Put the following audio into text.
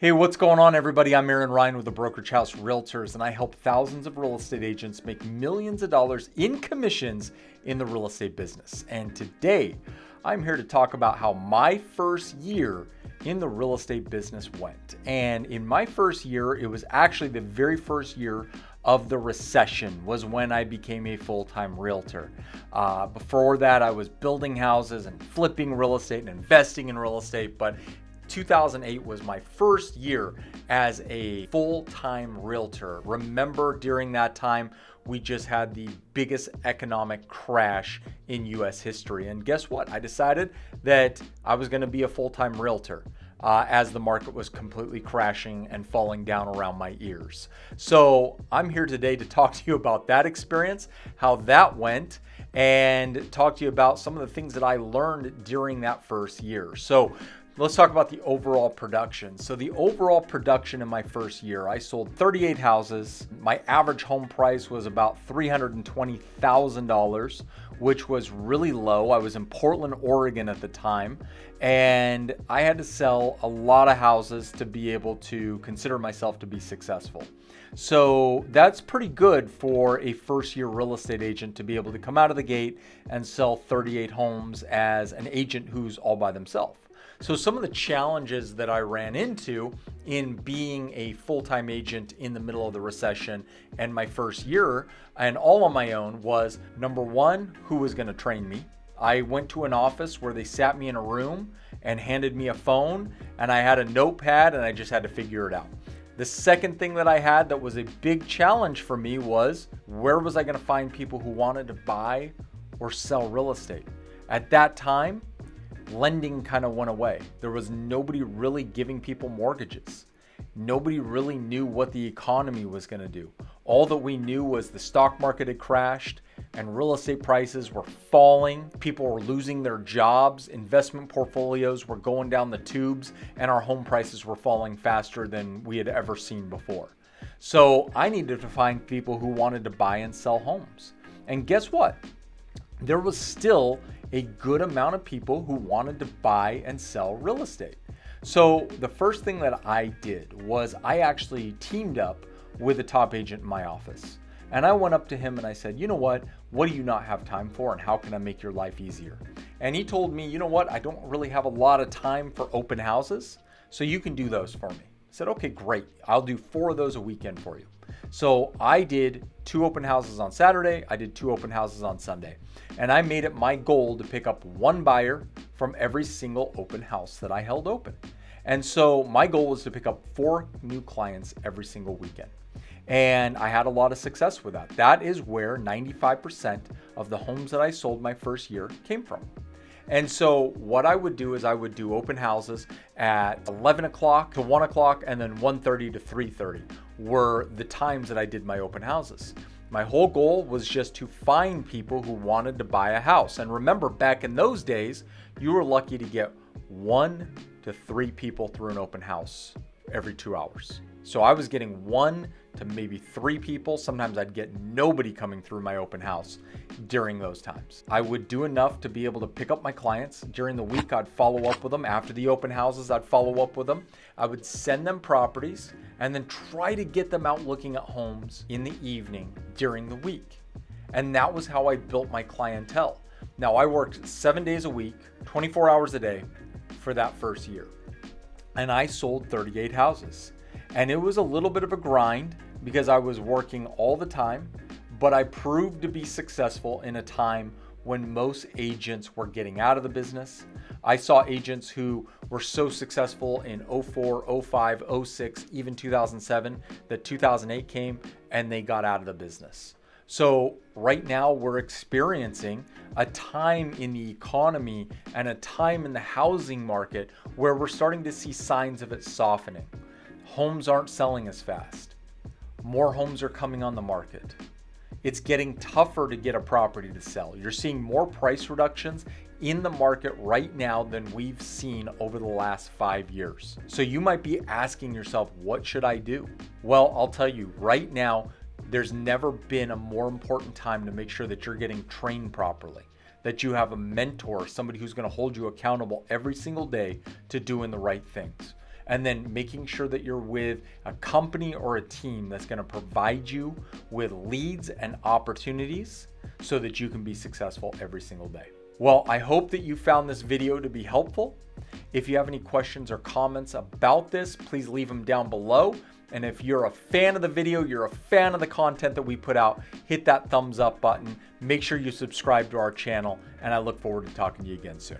Hey, what's going on, everybody? I'm Aaron Rian with the Brokerage House Realtors, and I help thousands of real estate agents make millions of dollars in commissions in the real estate business. And today, I'm here to talk about how my first year in the real estate business went. And in my first year, it was actually the very first year of the recession was when I became a full-time realtor. Before that, I was building houses and flipping real estate and investing in real estate, but 2008 was my first year as a full-time realtor. Remember, during that time, we just had the biggest economic crash in US history. And guess what? I decided that I was going to be a full-time realtor as the market was completely crashing and falling down around my ears. So I'm here today to talk to you about that experience, how that went, and talk to you about some of the things that I learned during that first year. So let's talk about the overall production. So the overall production in my first year, I sold 38 houses. My average home price was about $320,000, which was really low. I was in Portland, Oregon at the time, and I had to sell a lot of houses to be able to consider myself to be successful. So that's pretty good for a first-year real estate agent to be able to come out of the gate and sell 38 homes as an agent who's all by themselves. So some of the challenges that I ran into in being a full-time agent in the middle of the recession and my first year and all on my own was, number one, who was going to train me? I went to an office where they sat me in a room and handed me a phone, and I had a notepad and I just had to figure it out. The second thing that I had that was a big challenge for me was, where was I going to find people who wanted to buy or sell real estate? At that time, lending kind of went away. There was nobody really giving people mortgages. Nobody really knew what the economy was going to do. All that we knew was the stock market had crashed and real estate prices were falling. People were losing their jobs. Investment portfolios were going down the tubes, and our home prices were falling faster than we had ever seen before. So I needed to find people who wanted to buy and sell homes. And guess what? There was still a good amount of people who wanted to buy and sell real estate. So the first thing that I did was I actually teamed up with a top agent in my office. And I went up to him and I said, you know what do you not have time for, and how can I make your life easier? And he told me, you know what, I don't really have a lot of time for open houses, so you can do those for me. I said, okay, great. I'll do 4 of those a weekend for you. So I did 2 open houses on Saturday. I did 2 open houses on Sunday. And I made it my goal to pick up 1 buyer from every single open house that I held open. And so my goal was to pick up 4 new clients every single weekend. And I had a lot of success with that. That is where 95% of the homes that I sold my first year came from. And so what I would do is I would do open houses at 11 o'clock to 1 o'clock, and then 1:30 to 3:30 were the times that I did my open houses. My whole goal was just to find people who wanted to buy a house. And remember, back in those days, you were lucky to get 1 to 3 people through an open house every 2 hours. So I was getting 1 to maybe 3 people. Sometimes I'd get nobody coming through my open house during those times. I would do enough to be able to pick up my clients. During the week, I'd follow up with them. After the open houses, I'd follow up with them. I would send them properties and then try to get them out looking at homes in the evening during the week. And that was how I built my clientele. Now, I worked 7 days a week, 24 hours a day for that first year. And I sold 38 houses. And it was a little bit of a grind because I was working all the time, but I proved to be successful in a time when most agents were getting out of the business. I saw agents who were so successful in 04, 05, 06, even 2007, that 2008 came and they got out of the business. So right now we're experiencing a time in the economy and a time in the housing market where we're starting to see signs of it softening. Homes aren't selling as fast. More homes are coming on the market. It's getting tougher to get a property to sell. You're seeing more price reductions in the market right now than we've seen over the last 5 years. So you might be asking yourself, what should I do? Well, I'll tell you right now, there's never been a more important time to make sure that you're getting trained properly, that you have a mentor, somebody who's going to hold you accountable every single day to doing the right things. and then making sure that you're with a company or a team that's going to provide you with leads and opportunities so that you can be successful every single day. Well, I hope that you found this video to be helpful. If you have any questions or comments about this, please leave them down below. And if you're a fan of the video, you're a fan of the content that we put out, hit that thumbs up button. Make sure you subscribe to our channel, and I look forward to talking to you again soon.